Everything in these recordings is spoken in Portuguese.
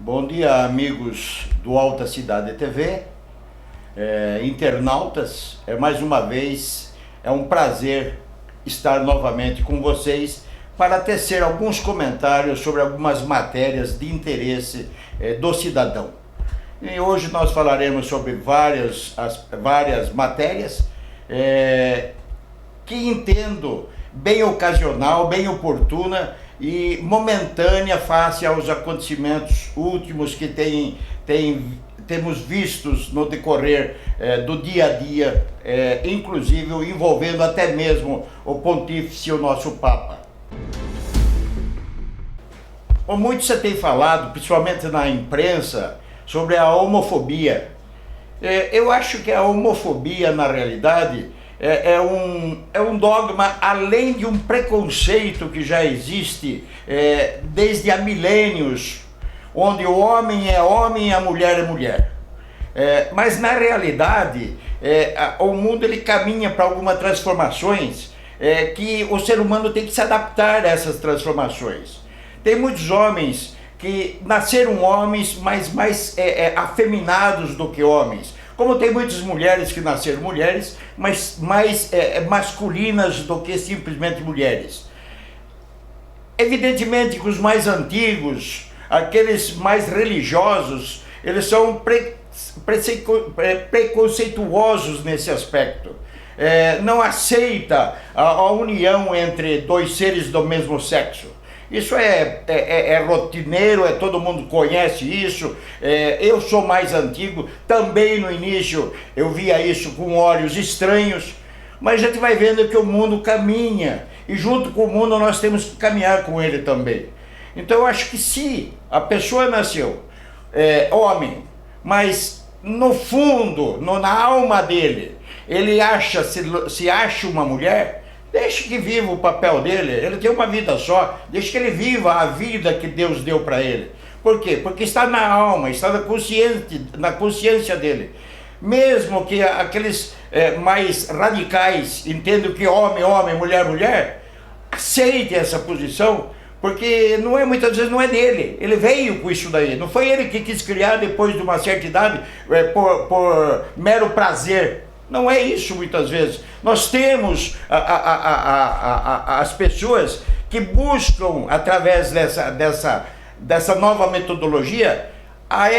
Bom dia, amigos do Alta Cidade TV, internautas. Mais uma vez é um prazer estar novamente com vocês para tecer alguns comentários sobre algumas matérias de interesse do cidadão. E hoje nós falaremos sobre várias matérias que entendo bem ocasional, bem oportuna e momentânea face aos acontecimentos últimos que temos vistos no decorrer do dia a dia, inclusive envolvendo até mesmo o Pontífice, o nosso Papa. Muito se tem falado, principalmente na imprensa, sobre a homofobia. Eu acho que a homofobia, na realidade, é um dogma, além de um preconceito que já existe desde há milênios, onde o homem é homem e a mulher é mulher. Mas na realidade, o mundo ele caminha para algumas transformações que o ser humano tem que se adaptar a essas transformações. Tem muitos homens que nasceram homens, mas mais afeminados do que homens. Como tem muitas mulheres que nasceram mulheres, mas mais masculinas do que simplesmente mulheres. Evidentemente que os mais antigos, aqueles mais religiosos, eles são preconceituosos nesse aspecto. Não aceita a união entre dois seres do mesmo sexo. Isso é rotineiro, todo mundo conhece isso. Eu sou mais antigo, também no início eu via isso com olhos estranhos, mas a gente vai vendo que o mundo caminha, e junto com o mundo nós temos que caminhar com ele também. Então eu acho que se a pessoa nasceu homem, mas no fundo, na alma dele, ele se acha uma mulher, deixe que viva o papel dele. Ele tem uma vida só, deixe que ele viva a vida que Deus deu para ele. Por quê? Porque está na alma, está na consciência dele. Mesmo que aqueles mais radicais entendam que homem, homem, mulher, mulher, aceite essa posição, porque muitas vezes não é dele. Ele veio com isso daí, não foi ele que quis criar depois de uma certa idade por mero prazer. Não é isso muitas vezes. Nós temos as pessoas que buscam, através dessa nova metodologia, a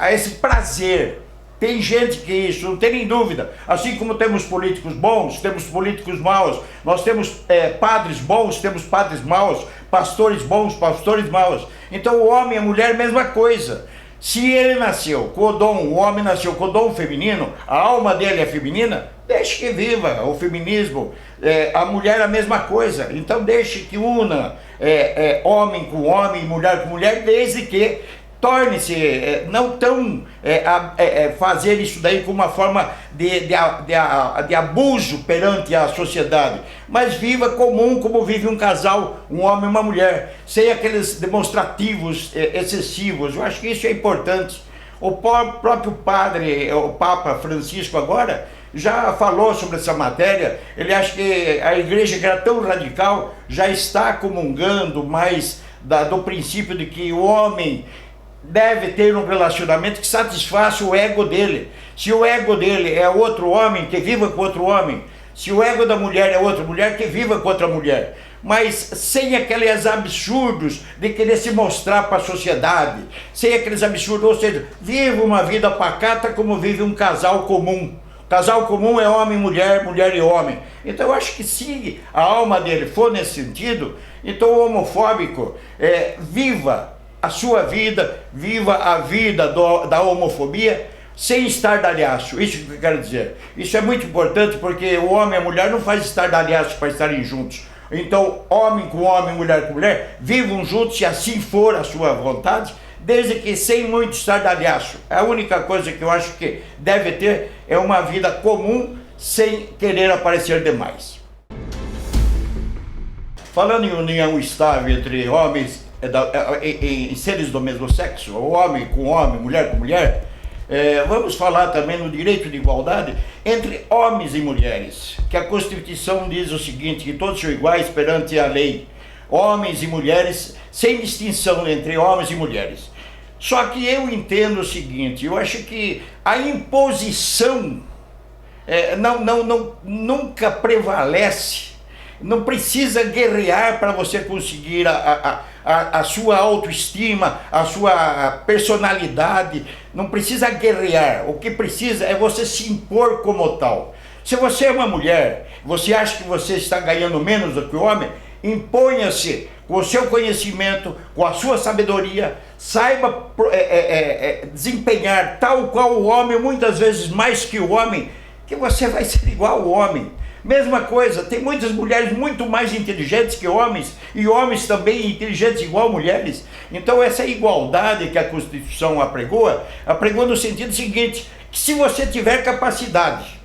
esse prazer. Tem gente que isso, não tem nem dúvida. Assim como temos políticos bons, temos políticos maus. Nós temos padres bons, temos padres maus, pastores bons, pastores maus. Então o homem e a mulher, mesma coisa. Se ele nasceu com o dom, o homem nasceu com o dom feminino, a alma dele é feminina, deixe que viva o feminismo. A mulher a mesma coisa. Então deixe que una homem com homem, mulher com mulher, desde que torne-se não tão fazer isso daí como uma forma de abuso perante a sociedade, mas viva comum como vive um casal, um homem e uma mulher, sem aqueles demonstrativos excessivos. Eu acho que isso é importante. O próprio padre, o Papa Francisco agora, já falou sobre essa matéria. Ele acha que a igreja, que era tão radical, já está comungando mais do princípio de que o homem deve ter um relacionamento que satisfaça o ego dele. Se o ego dele é outro homem, que viva com outro homem. Se o ego da mulher é outra mulher, que viva com outra mulher. Mas sem aqueles absurdos de querer se mostrar para a sociedade. Sem aqueles absurdos, ou seja, viva uma vida pacata como vive um casal comum. Casal comum é homem, mulher, mulher e homem. Então eu acho que se a alma dele for nesse sentido, então o homofóbico viva a sua vida, viva a vida da homofobia sem estardalhaço. Isso que eu quero dizer. Isso é muito importante, porque o homem e a mulher não faz estardalhaço para estarem juntos. Então, homem com homem, mulher com mulher, vivam juntos, se assim for a sua vontade, desde que sem muito estardalhaço. A única coisa que eu acho que deve ter é uma vida comum, sem querer aparecer demais. Falando em união estável entre homens em seres do mesmo sexo, homem com homem, mulher com mulher, vamos falar também no direito de igualdade entre homens e mulheres, que a Constituição diz o seguinte, que todos são iguais perante a lei, homens e mulheres, sem distinção entre homens e mulheres. Só que eu entendo o seguinte, eu acho que a imposição nunca prevalece. Não precisa guerrear para você conseguir a sua autoestima, a sua personalidade. Não precisa guerrear. O que precisa é você se impor como tal. Se você é uma mulher, você acha que você está ganhando menos do que o homem, imponha-se com o seu conhecimento, com a sua sabedoria, saiba desempenhar tal qual o homem, muitas vezes mais que o homem, que você vai ser igual ao homem. Mesma coisa, tem muitas mulheres muito mais inteligentes que homens, e homens também inteligentes igual mulheres. Então essa igualdade que a Constituição apregou no sentido seguinte, que se você tiver capacidade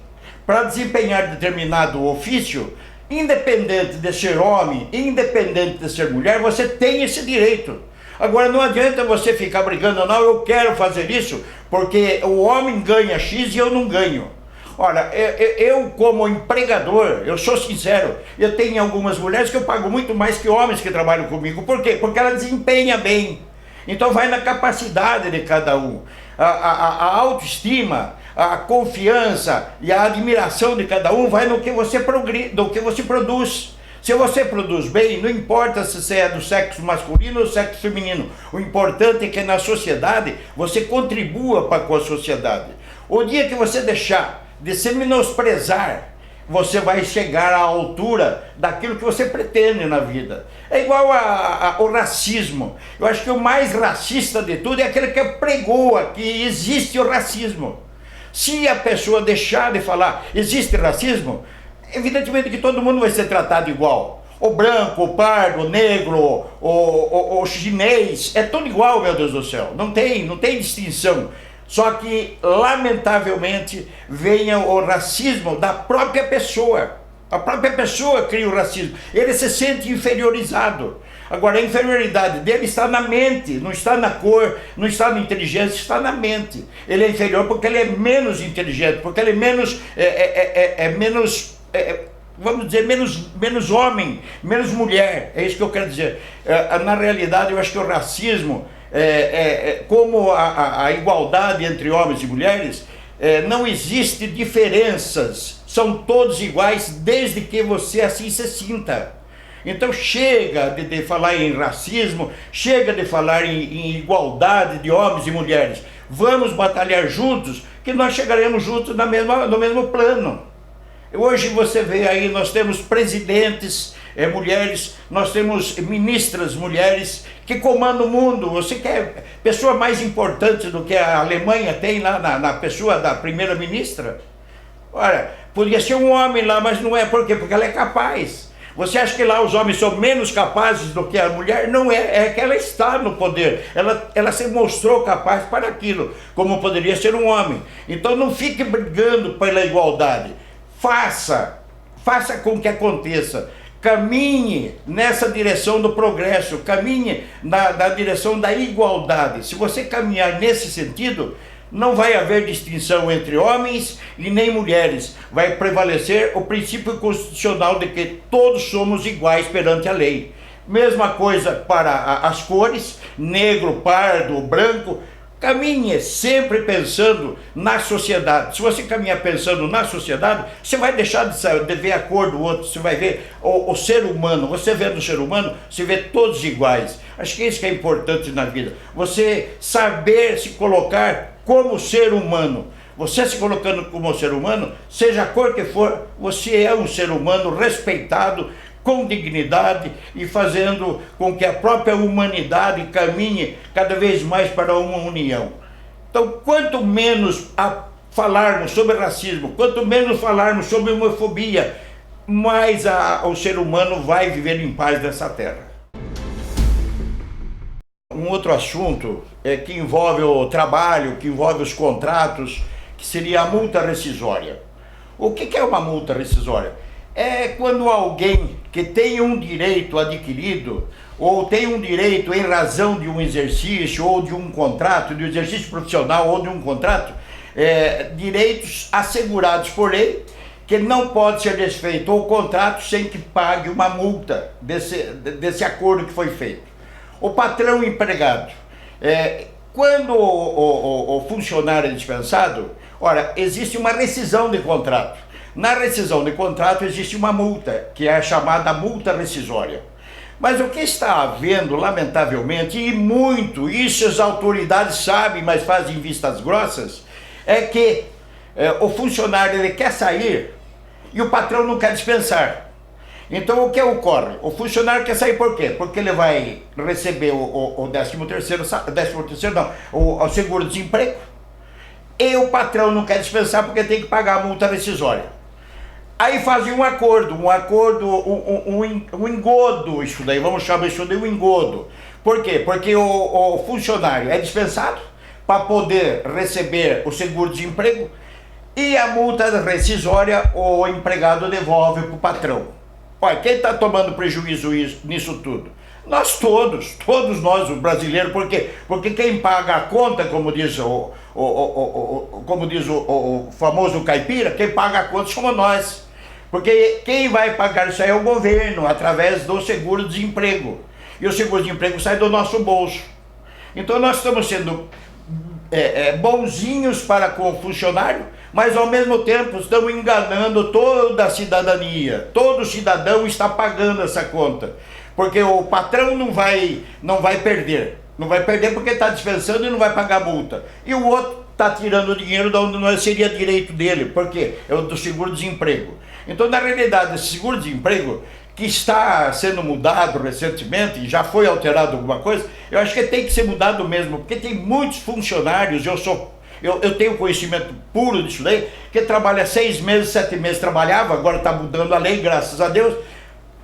para desempenhar determinado ofício, independente de ser homem, independente de ser mulher, você tem esse direito. Agora não adianta você ficar brigando, não, eu quero fazer isso, porque o homem ganha X e eu não ganho. Olha, eu como empregador, eu sou sincero, eu tenho algumas mulheres que eu pago muito mais que homens que trabalham comigo. Por quê? Porque ela desempenha bem. Então vai na capacidade de cada um. A autoestima, a confiança e a admiração de cada um vai no que você produz. Se você produz bem, não importa se você é do sexo masculino ou sexo feminino. O importante é que na sociedade você contribua com a sociedade. O dia que você deixar de se menosprezar, você vai chegar à altura daquilo que você pretende na vida. É igual ao racismo. Eu acho que o mais racista de tudo é aquele que apregoa que existe o racismo. Se a pessoa deixar de falar existe racismo, evidentemente que todo mundo vai ser tratado igual. O branco, o pardo, o negro, o chinês, é tudo igual, meu Deus do céu. Não tem distinção. Só que, lamentavelmente, vem o racismo da própria pessoa. A própria pessoa cria o racismo. Ele se sente inferiorizado. Agora, a inferioridade dele está na mente, não está na cor, não está na inteligência, está na mente. Ele é inferior porque ele é menos inteligente, porque ele é menos vamos dizer, menos homem, menos mulher. É isso que eu quero dizer. Na realidade, eu acho que o racismo, como a igualdade entre homens e mulheres, não existe diferenças, são todos iguais desde que você assim se sinta. Então chega de falar em racismo, chega de falar em igualdade de homens e mulheres. Vamos batalhar juntos, que nós chegaremos juntos no mesmo plano. Hoje você vê aí, nós temos presidentes mulheres, nós temos ministras mulheres que comandam o mundo. Você quer pessoa mais importante do que a Alemanha tem lá na pessoa da primeira-ministra? Olha, podia ser um homem lá, mas não é. Por quê? Porque ela é capaz. Você acha que lá os homens são menos capazes do que a mulher? Não é, é que ela está no poder, ela se mostrou capaz para aquilo, como poderia ser um homem. Então não fique brigando pela igualdade, faça com que aconteça, caminhe nessa direção do progresso, caminhe na direção da igualdade. Se você caminhar nesse sentido, não vai haver distinção entre homens e nem mulheres. Vai prevalecer o princípio constitucional de que todos somos iguais perante a lei. Mesma coisa para as cores, negro, pardo, branco. Caminhe sempre pensando na sociedade. Se você caminhar pensando na sociedade, você vai deixar de ver a cor do outro, você vai ver o ser humano. Você vê no ser humano, você vê todos iguais. Acho que isso que é importante na vida. Você saber se colocar como ser humano. Você se colocando como ser humano, seja a cor que for, você é um ser humano respeitado, com dignidade e fazendo com que a própria humanidade caminhe cada vez mais para uma união. Então, quanto menos falarmos sobre racismo, quanto menos falarmos sobre homofobia, mais o ser humano vai viver em paz nessa terra. Um outro assunto que envolve o trabalho, que envolve os contratos, que seria a multa rescisória. O que é uma multa rescisória? É quando alguém que tem um direito adquirido, ou tem um direito em razão de um exercício, ou de um contrato, de um exercício profissional, ou de um contrato, direitos assegurados por lei, que não pode ser desfeito o contrato sem que pague uma multa desse acordo que foi feito. O patrão e o empregado, Quando o funcionário é dispensado, ora, existe uma rescisão de contrato. Na rescisão de contrato existe uma multa, que é a chamada multa rescisória. Mas o que está havendo, lamentavelmente, e muito, isso as autoridades sabem, mas fazem vistas grossas, é que o funcionário ele quer sair e o patrão não quer dispensar. Então o que ocorre? O funcionário quer sair por quê? Porque ele vai receber o 13º, não, o seguro-desemprego, e o patrão não quer dispensar porque tem que pagar a multa rescisória. Aí fazem um engodo, isso daí, vamos chamar isso de um engodo. Por quê? Porque o funcionário é dispensado para poder receber o seguro-desemprego e a multa rescisória o empregado devolve para o patrão. Olha, quem está tomando prejuízo nisso tudo? Nós todos nós, os brasileiros, por quê? Porque quem paga a conta, como diz o famoso caipira, quem paga a conta somos nós. Porque quem vai pagar isso aí é o governo, através do seguro-desemprego. E o seguro-desemprego sai do nosso bolso. Então nós estamos sendo bonzinhos para com o funcionário, mas ao mesmo tempo estamos enganando toda a cidadania. Todo cidadão está pagando essa conta. Porque o patrão não vai perder. Não vai perder porque está dispensando e não vai pagar multa. E o outro está tirando dinheiro de onde não seria direito dele. Por quê? É o do seguro-desemprego. Então, na realidade, esse seguro-desemprego, que está sendo mudado recentemente, e já foi alterado alguma coisa, eu acho que tem que ser mudado mesmo, porque tem muitos funcionários, eu tenho conhecimento puro disso daí, que trabalha 6 meses, 7 meses trabalhava, agora está mudando a lei, graças a Deus,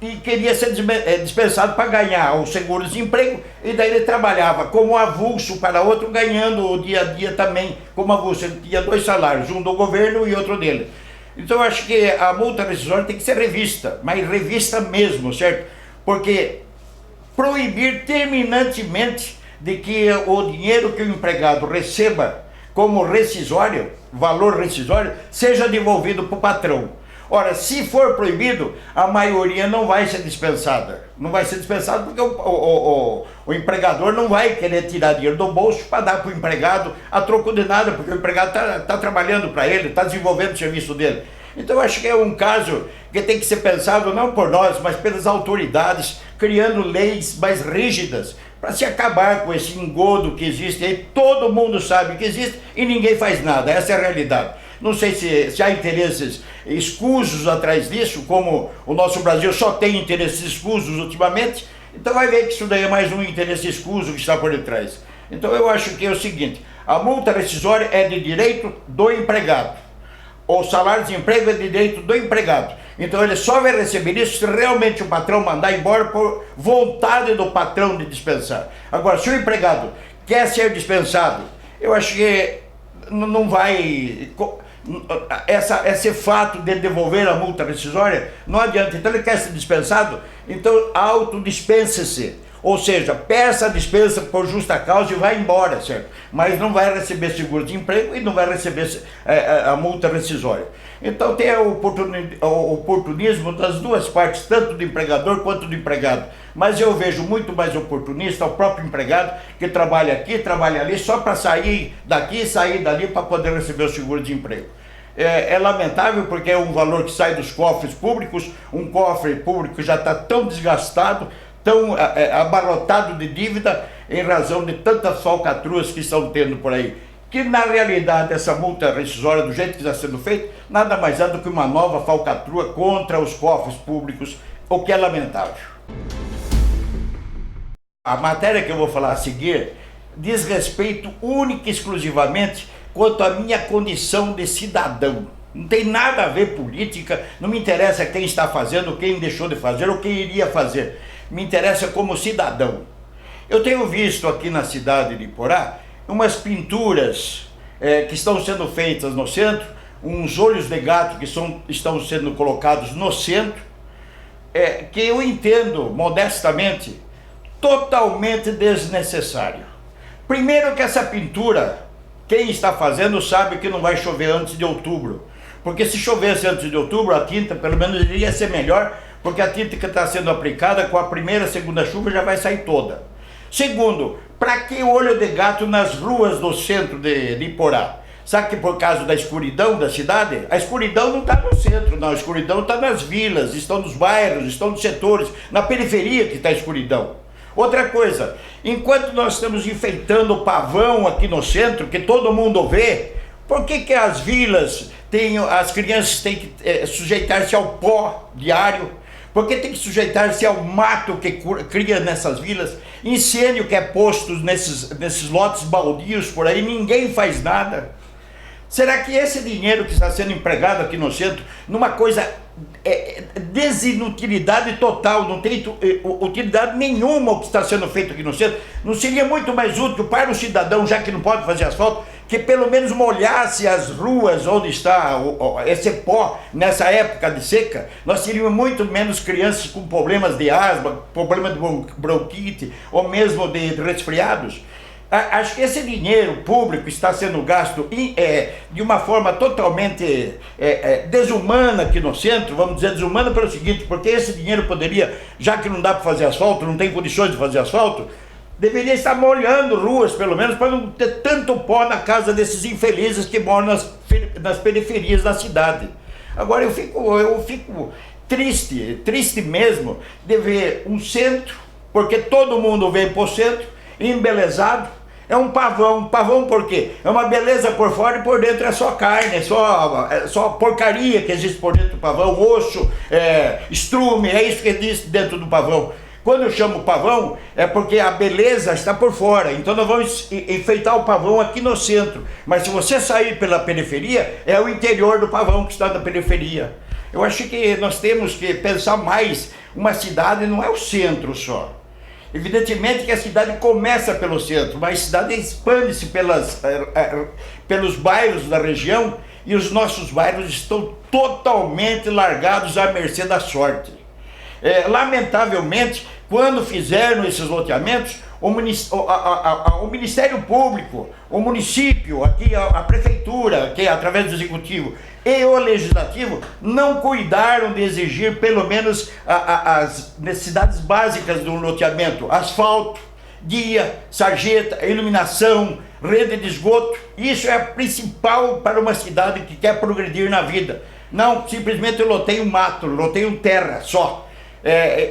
e queria ser dispensado para ganhar o seguro-desemprego, e daí ele trabalhava como avulso para outro, ganhando o dia a dia também como avulso. Ele tinha 2 salários, um do governo e outro dele. Então eu acho que a multa rescisória tem que ser revista, mas revista mesmo, certo? Porque proibir terminantemente de que o dinheiro que o empregado receba como rescisório, valor rescisório, seja devolvido para o patrão. Ora, se for proibido, a maioria não vai ser dispensada. Não vai ser dispensada porque o empregador não vai querer tirar dinheiro do bolso para dar para o empregado a troco de nada, porque o empregado está trabalhando para ele, está desenvolvendo o serviço dele. Então eu acho que é um caso que tem que ser pensado não por nós, mas pelas autoridades, criando leis mais rígidas para se acabar com esse engodo que existe aí. Todo mundo sabe que existe e ninguém faz nada, essa é a realidade. Não sei se há interesses escusos atrás disso, como o nosso Brasil só tem interesses escusos ultimamente, então vai ver que isso daí é mais um interesse escuso que está por detrás. Então eu acho que é o seguinte, a multa rescisória é de direito do empregado, o salário-desemprego é de direito do empregado, então ele só vai receber isso se realmente o patrão mandar embora por vontade do patrão de dispensar. Agora, se o empregado quer ser dispensado, eu acho que não vai... Esse fato de devolver a multa rescisória não adianta. Então ele quer ser dispensado, então autodispense-se, ou seja, peça a dispensa por justa causa e vai embora, certo? Mas não vai receber seguro-desemprego e não vai receber a multa rescisória. Então tem o oportunismo das duas partes, tanto do empregador quanto do empregado. Mas eu vejo muito mais oportunista o próprio empregado, que trabalha aqui, trabalha ali, só para sair daqui e sair dali para poder receber o seguro-desemprego. É lamentável porque é um valor que sai dos cofres públicos, um cofre público que já está tão desgastado, tão abarrotado de dívida, em razão de tantas falcatruas que estão tendo por aí. Que na realidade essa multa rescisória, do jeito que está sendo feita, nada mais é do que uma nova falcatrua contra os cofres públicos, o que é lamentável. A matéria que eu vou falar a seguir diz respeito única e exclusivamente quanto à minha condição de cidadão. Não tem nada a ver política, não me interessa quem está fazendo, quem deixou de fazer ou quem iria fazer. Me interessa como cidadão. Eu tenho visto aqui na cidade de Iporá umas pinturas que estão sendo feitas no centro, uns olhos de gato que estão sendo colocados no centro, que eu entendo modestamente totalmente desnecessário. Primeiro que essa pintura, quem está fazendo sabe que não vai chover antes de outubro, porque se chovesse antes de outubro, a tinta pelo menos iria ser melhor, porque a tinta que está sendo aplicada com a primeira, segunda chuva já vai sair toda. Segundo, para que olho de gato nas ruas do centro de Iporá? Sabe que por causa da escuridão da cidade? A escuridão não está no centro, não. A escuridão está nas vilas, estão nos bairros, estão nos setores, na periferia que está a escuridão. Outra coisa, enquanto nós estamos enfeitando o pavão aqui no centro, que todo mundo vê, por que as vilas as crianças têm que sujeitar-se ao pó diário? Por que tem que sujeitar-se ao mato que cria nessas vilas? Incêndio que é posto nesses lotes baldios por aí, ninguém faz nada. Será que esse dinheiro que está sendo empregado aqui no centro, numa coisa desinutilidade total, não tem utilidade nenhuma o que está sendo feito aqui no centro, não seria muito mais útil para o cidadão, já que não pode fazer asfalto, que pelo menos molhasse as ruas onde está esse pó nessa época de seca? Nós teríamos muito menos crianças com problemas de asma, problema de bronquite ou mesmo de resfriados. Acho que esse dinheiro público está sendo gasto de uma forma totalmente desumana aqui no centro. Vamos dizer desumana pelo seguinte, porque esse dinheiro poderia, já que não dá para fazer asfalto, não tem condições de fazer asfalto, deveria estar molhando ruas, pelo menos, para não ter tanto pó na casa desses infelizes que moram nas periferias da cidade. Agora eu fico triste mesmo de ver um centro, porque todo mundo vem para o centro, embelezado. É um pavão por quê? É uma beleza por fora e por dentro é só carne, é só porcaria que existe por dentro do pavão, osso, estrume, é isso que existe dentro do pavão. Quando eu chamo pavão, é porque a beleza está por fora, então nós vamos enfeitar o pavão aqui no centro, mas se você sair pela periferia, é o interior do pavão que está na periferia. Eu acho que nós temos que pensar mais, uma cidade não é o centro só. Evidentemente que a cidade começa pelo centro, mas a cidade expande-se pelos bairros da região, e os nossos bairros estão totalmente largados à mercê da sorte. Lamentavelmente, quando fizeram esses loteamentos, o Ministério Público, o município, aqui a prefeitura, que através do executivo, e o legislativo não cuidaram de exigir pelo menos as necessidades básicas do loteamento: asfalto, guia, sarjeta, iluminação, rede de esgoto. Isso é principal para uma cidade que quer progredir na vida. Não simplesmente eu loteio mato, loteio terra só.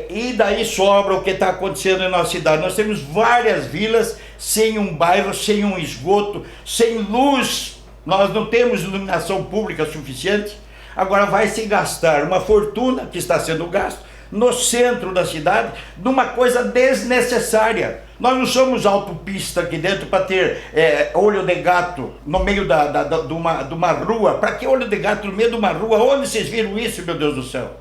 E daí sobra o que está acontecendo em nossa cidade. Nós temos várias vilas sem um bairro, sem um esgoto, sem luz. Nós não temos iluminação pública suficiente. Agora vai se gastar uma fortuna que está sendo gasto no centro da cidade, numa coisa desnecessária. Nós não somos autopista aqui dentro para ter olho de gato no meio de uma rua. Para que olho de gato no meio de uma rua? Onde vocês viram isso, meu Deus do céu?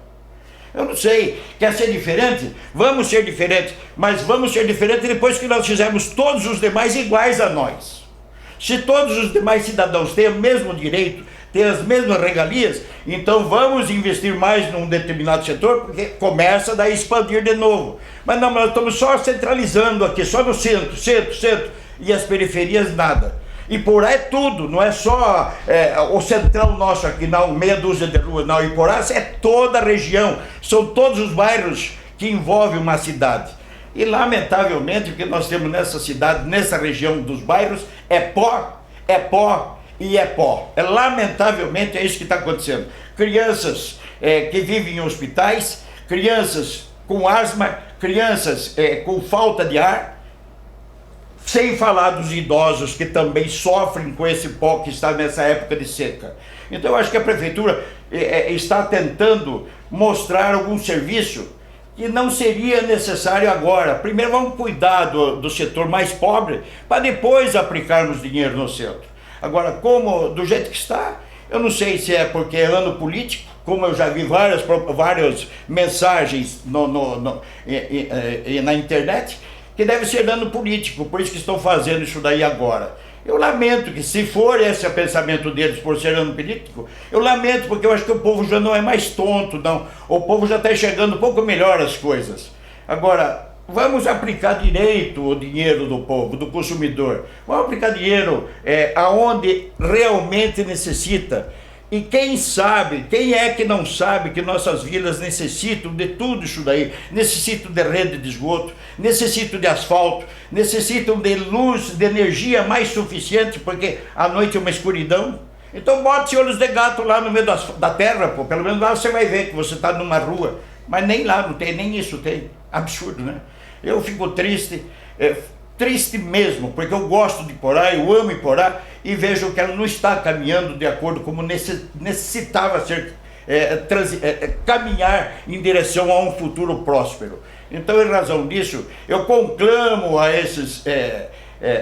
Eu não sei. Quer ser diferente? Vamos ser diferentes, mas vamos ser diferentes depois que nós fizermos todos os demais iguais a nós. Se todos os demais cidadãos têm o mesmo direito, têm as mesmas regalias, então vamos investir mais num determinado setor, porque começa daí a expandir de novo. Mas não, nós estamos só centralizando aqui, só no centro, e as periferias nada. Iporá é tudo, não é só o centrão nosso aqui, não, meia dúzia de ruas, não. Iporá é toda a região, são todos os bairros que envolvem uma cidade. E lamentavelmente o que nós temos nessa cidade, nessa região dos bairros, é pó e é pó. Lamentavelmente é isso que está acontecendo. Crianças que vivem em hospitais, crianças com asma, crianças com falta de ar, sem falar dos idosos que também sofrem com esse pó que está nessa época de seca. Então eu acho que a prefeitura está tentando mostrar algum serviço que não seria necessário agora. Primeiro vamos cuidar do setor mais pobre, para depois aplicarmos dinheiro no centro. Agora, como do jeito que está, eu não sei se é porque é ano político, como eu já vi várias mensagens na internet, que deve ser ano político, por isso que estão fazendo isso daí agora. Eu lamento que, se for esse o pensamento deles por ser ano político, eu lamento, porque eu acho que o povo já não é mais tonto, não. O povo já está enxergando um pouco melhor as coisas. Agora, vamos aplicar direito o dinheiro do povo, do consumidor. Vamos aplicar dinheiro aonde realmente necessita. E quem sabe, quem é que não sabe que nossas vilas necessitam de tudo isso daí? Necessitam de rede de esgoto, necessitam de asfalto, necessitam de luz, de energia mais suficiente, porque à noite é uma escuridão. Então bote olhos de gato lá no meio da terra, pô. Pelo menos lá você vai ver que você está numa rua. Mas nem lá não tem, nem isso tem. Absurdo, né? Eu fico triste. Triste mesmo, porque eu gosto de Porá, eu amo Porá e vejo que ela não está caminhando de acordo como necessitava ser, caminhar em direção a um futuro próspero. Então, em razão disso, eu conclamo a esses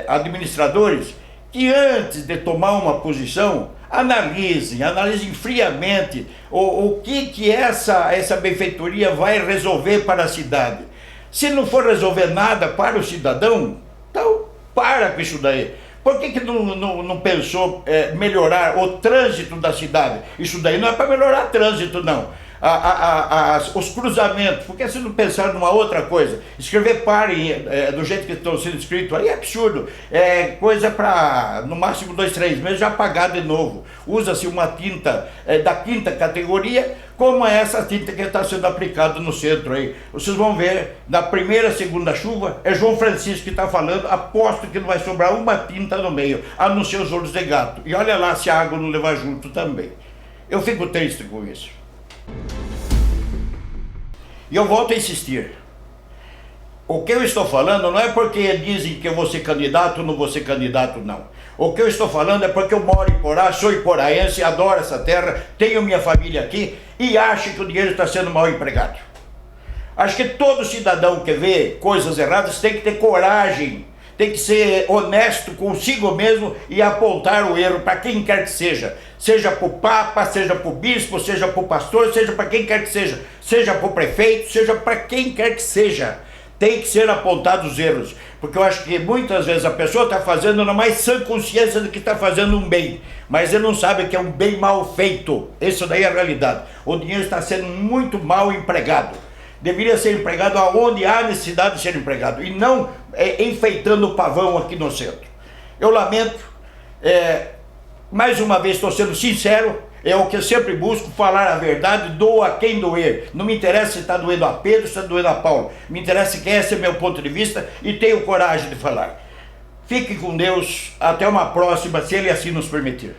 administradores que antes de tomar uma posição, analisem friamente o que essa benfeitoria vai resolver para a cidade. Se não for resolver nada para o cidadão, então para com isso daí. Por que não pensou melhorar o trânsito da cidade? Isso daí não é para melhorar o trânsito, não. Os cruzamentos, por que vocês não pensaram numa outra coisa? Escrever pare do jeito que estão sendo escritos aí é absurdo. É coisa para, no máximo 2, 3 meses já apagar de novo. Usa-se uma tinta da quinta categoria, como é essa tinta que está sendo aplicada no centro aí. Vocês vão ver, na primeira, segunda chuva, é João Francisco que está falando, aposto que não vai sobrar uma tinta no meio, a não ser os olhos de gato. E olha lá se a água não levar junto também. Eu fico triste com isso. E eu volto a insistir. O que eu estou falando não é porque dizem que eu vou ser candidato ou não vou ser candidato, não. O que eu estou falando é porque eu moro em Porá, sou iporaense, adoro essa terra, tenho minha família aqui e acho que o dinheiro está sendo mal empregado. Acho que todo cidadão que vê coisas erradas tem que ter coragem, tem que ser honesto consigo mesmo e apontar o erro para quem quer que seja. Seja para o Papa, seja para o Bispo, seja para o pastor, seja para quem quer que seja. Seja para o prefeito, seja para quem quer que seja. Tem que ser apontados os erros. Porque eu acho que muitas vezes a pessoa está fazendo na mais sã consciência de que está fazendo um bem. Mas ele não sabe que é um bem mal feito. Isso daí é a realidade. O dinheiro está sendo muito mal empregado. Deveria ser empregado aonde há necessidade de ser empregado. E não enfeitando o pavão aqui no centro. Eu lamento. Mais uma vez estou sendo sincero. É o que eu sempre busco, falar a verdade, doa quem doer. Não me interessa se está doendo a Pedro, se está doendo a Paulo. Me interessa que esse é meu ponto de vista e tenho coragem de falar. Fique com Deus, até uma próxima, se Ele assim nos permitir.